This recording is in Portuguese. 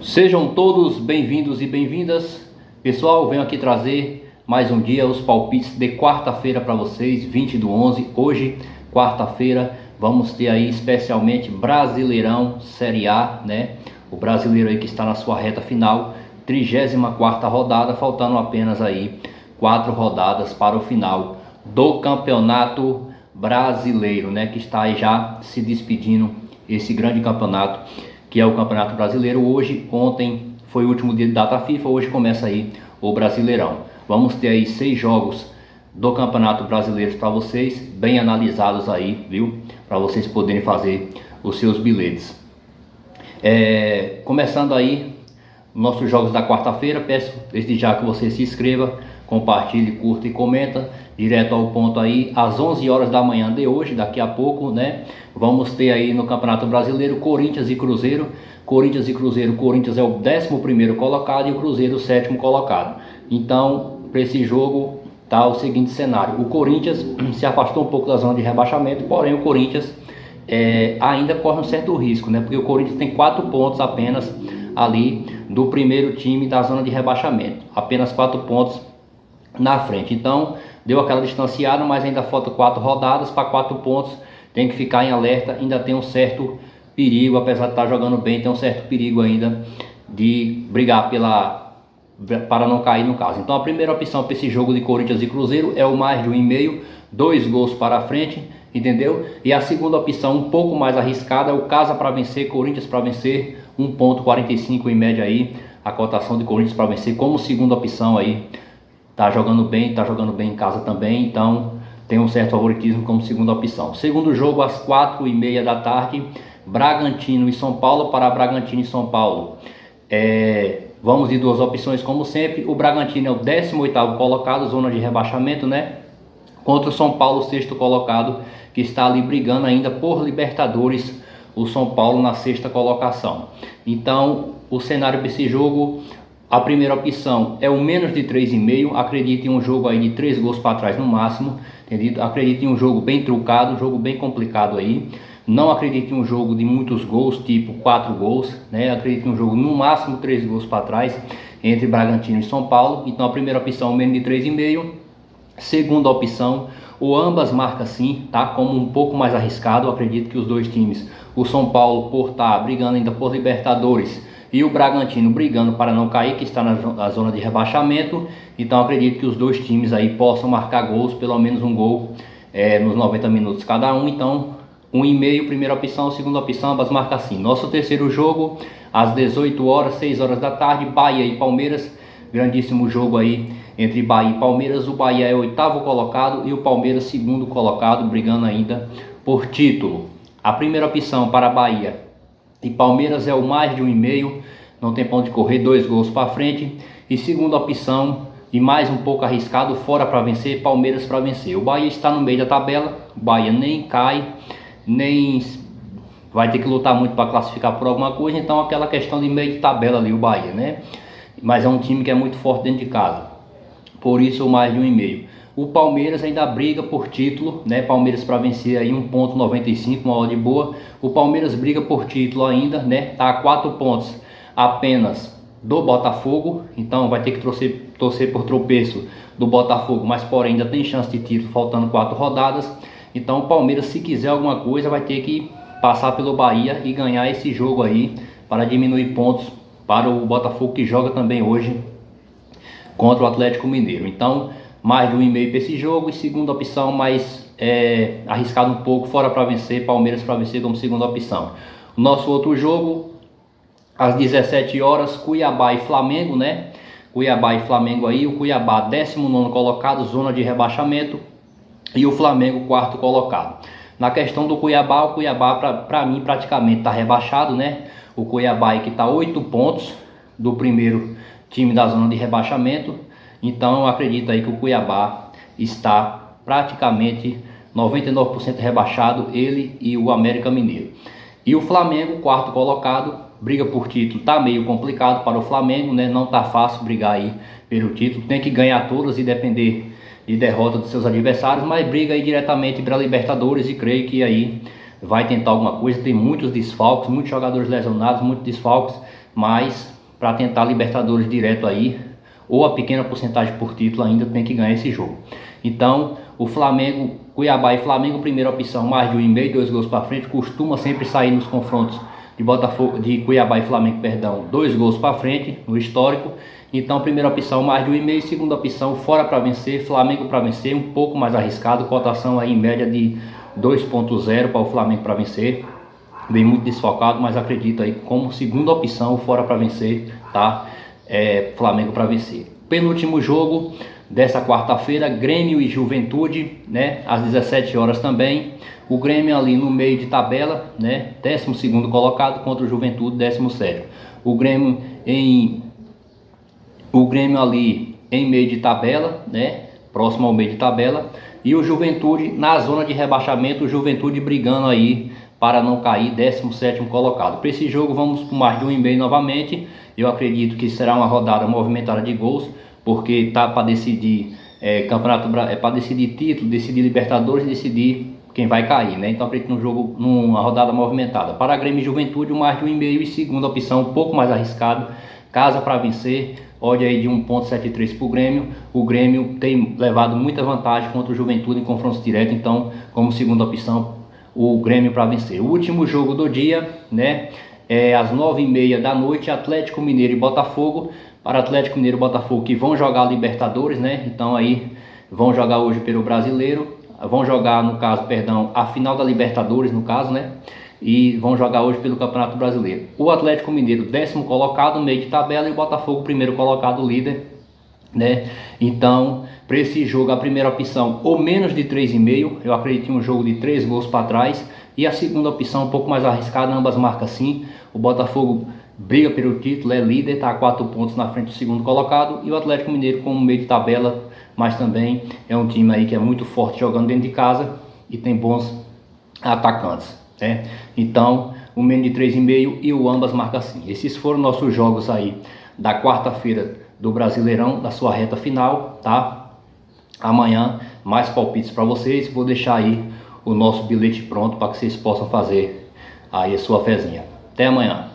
Sejam todos bem-vindos e bem-vindas. Pessoal, venho aqui trazer mais um dia os palpites de quarta-feira para vocês, 20/11. Hoje, quarta-feira, vamos ter aí especialmente Brasileirão Série A, né? O brasileiro aí que está na sua reta final, 34ª rodada, faltando apenas aí 4 rodadas para o final do Campeonato Brasileiro, né? Que está aí já se despedindo esse grande campeonato, que é o Campeonato Brasileiro. Ontem foi o último dia de data FIFA, hoje começa aí o Brasileirão. Vamos ter aí 6 jogos do Campeonato Brasileiro para vocês, bem analisados aí, viu? Para vocês poderem fazer os seus bilhetes. Começando aí nossos jogos da quarta-feira, peço desde já que você se inscreva, compartilhe, curta e comenta. Direto ao ponto aí, às 11 horas da manhã de hoje, daqui a pouco, né? Vamos ter aí no Campeonato Brasileiro Corinthians e Cruzeiro. Corinthians, Corinthians é o 11º colocado e o Cruzeiro o 7º colocado. Então, para esse jogo tá o seguinte cenário: o Corinthians se afastou um pouco da zona de rebaixamento, porém o Corinthians ainda corre um certo risco, né? Porque o Corinthians tem 4 pontos apenas ali do primeiro time da zona de rebaixamento, apenas 4 pontos na frente. Então deu aquela distanciada, mas ainda falta 4 rodadas para 4 pontos. Tem que ficar em alerta, ainda tem um certo perigo, apesar de estar jogando bem, tem um certo perigo ainda de brigar para não cair no caso. Então a primeira opção para esse jogo de Corinthians e Cruzeiro é o mais de 1,5, 2 gols para frente, entendeu? E a segunda opção, um pouco mais arriscada, é o Casa para vencer, Corinthians para vencer, 1,45 em média aí, a cotação de Corinthians para vencer como segunda opção aí. Tá jogando bem em casa também, então tem um certo favoritismo como segunda opção. Segundo jogo às 4h30 da tarde, Bragantino e São Paulo. Para Bragantino e São Paulo, vamos de 2 opções como sempre. O Bragantino é o 18º colocado, zona de rebaixamento, né? Contra o São Paulo, 6º colocado, que está ali brigando ainda por Libertadores, o São Paulo na 6ª colocação. Então o cenário para esse jogo, a primeira opção é o menos de 3,5. Acredite em um jogo aí de 3 gols para trás no máximo, entendido? Acredite em um jogo bem trucado, um jogo bem complicado aí. Não acredite em um jogo de muitos gols, tipo 4 gols, né? Acredite em um jogo no máximo 3 gols para trás entre Bragantino e São Paulo. Então a primeira opção, menos de 3,5. Segunda opção, o ambas marca sim, tá? Como um pouco mais arriscado. Eu acredito que os dois times, o São Paulo por estar brigando ainda por Libertadores e o Bragantino brigando para não cair, que está na zona de rebaixamento. Então acredito que os dois times aí possam marcar gols, pelo menos um gol nos 90 minutos cada um. Então 1,5, primeira opção, segunda opção, ambas marcam sim. Nosso terceiro jogo, às 18 horas, 6 horas da tarde, Bahia e Palmeiras. Grandíssimo jogo aí entre Bahia e Palmeiras. O Bahia é o 8º colocado e o Palmeiras 2º colocado, brigando ainda por título. A primeira opção para Bahia e Palmeiras é o mais de 1,5, não tem ponto de correr, 2 gols para frente. E segunda opção, e mais um pouco arriscado, fora para vencer, Palmeiras para vencer. O Bahia está no meio da tabela, o Bahia nem cai, nem vai ter que lutar muito para classificar por alguma coisa. Então aquela questão de meio de tabela ali, o Bahia, né? Mas é um time que é muito forte dentro de casa, por isso o mais de 1,5. O Palmeiras ainda briga por título, né? Palmeiras para vencer aí 1,95, uma odd boa. O Palmeiras briga por título ainda, né? Tá a 4 pontos apenas do Botafogo, então vai ter que torcer por tropeço do Botafogo, mas porém ainda tem chance de título, faltando 4 rodadas. Então o Palmeiras, se quiser alguma coisa, vai ter que passar pelo Bahia e ganhar esse jogo aí para diminuir pontos para o Botafogo, que joga também hoje contra o Atlético Mineiro. Então mais de 1,5 para esse jogo. E segunda opção, mais arriscado um pouco, fora para vencer, Palmeiras para vencer como segunda opção. O nosso outro jogo, às 17 horas, Cuiabá e Flamengo, né? Cuiabá e Flamengo aí, o Cuiabá 19º colocado, zona de rebaixamento, e o Flamengo 4º colocado. Na questão do Cuiabá, o Cuiabá para mim praticamente está rebaixado, né? O Cuiabá aí que está 8 pontos do primeiro time da zona de rebaixamento. Então eu acredito aí que o Cuiabá está praticamente 99% rebaixado, ele e o América Mineiro. E o Flamengo, 4º colocado, briga por título, tá meio complicado para o Flamengo, né? Não tá fácil brigar aí pelo título, tem que ganhar todas e depender de derrota dos seus adversários, mas briga aí diretamente para a Libertadores e creio que aí vai tentar alguma coisa. Tem muitos desfalques, muitos jogadores lesionados, muitos desfalques, mas para tentar Libertadores direto aí, ou a pequena porcentagem por título, ainda tem que ganhar esse jogo. Então, o Flamengo, Cuiabá e Flamengo, primeira opção, mais de 1,5, 2 gols para frente, costuma sempre sair nos confrontos de Botafogo, de Cuiabá e Flamengo, perdão, 2 gols para frente no histórico. Então, primeira opção, mais de 1,5, segunda opção, fora para vencer, Flamengo para vencer, um pouco mais arriscado, cotação aí em média de 2,0 para o Flamengo para vencer. Bem muito desfocado, mas acredito aí como segunda opção, fora para vencer, tá? Flamengo para vencer. Penúltimo jogo dessa quarta-feira, Grêmio e Juventude, né? Às 17 horas também. O Grêmio ali no meio de tabela, né? 12º colocado contra o Juventude, 17º. O Grêmio ali em meio de tabela, né? Próximo ao meio de tabela. E o Juventude na zona de rebaixamento, o Juventude brigando aí para não cair, 17º colocado. Para esse jogo vamos por mais de 1,5 novamente. Eu acredito que será uma rodada movimentada de gols, porque tá para decidir para decidir título, decidir Libertadores e decidir quem vai cair, né? Então acredito num jogo, numa rodada movimentada. Para Grêmio e Juventude, mais de 1,5 e segunda opção, um pouco mais arriscado, casa para vencer, odd aí de 1,73 para o Grêmio. O Grêmio tem levado muita vantagem contra o Juventude em confrontos diretos, então como segunda opção o Grêmio para vencer. O último jogo do dia, né? Às 9h30 da noite, Atlético Mineiro e Botafogo. Para Atlético Mineiro e Botafogo que vão jogar Libertadores, né? Então aí vão jogar hoje pelo Brasileiro, vão jogar no caso, perdão, a final da Libertadores no caso, né? E vão jogar hoje pelo Campeonato Brasileiro. O Atlético Mineiro 10º colocado, meio de tabela, e o Botafogo primeiro colocado, líder, né? Então, para esse jogo a primeira opção, ou menos de 3,5, eu acredito em um jogo de 3 gols para trás. E a segunda opção um pouco mais arriscada, ambas marcas sim. O Botafogo briga pelo título, é líder, está a 4 pontos na frente do segundo colocado. E o Atlético Mineiro como meio de tabela, mas também é um time aí que é muito forte jogando dentro de casa e tem bons atacantes, né? Então, o menos de 3,5 e o ambas marcas sim. Esses foram nossos jogos aí da quarta-feira do Brasileirão, da sua reta final, tá? Amanhã mais palpites para vocês. Vou deixar aí o nosso bilhete pronto para que vocês possam fazer aí a sua fezinha. Até amanhã.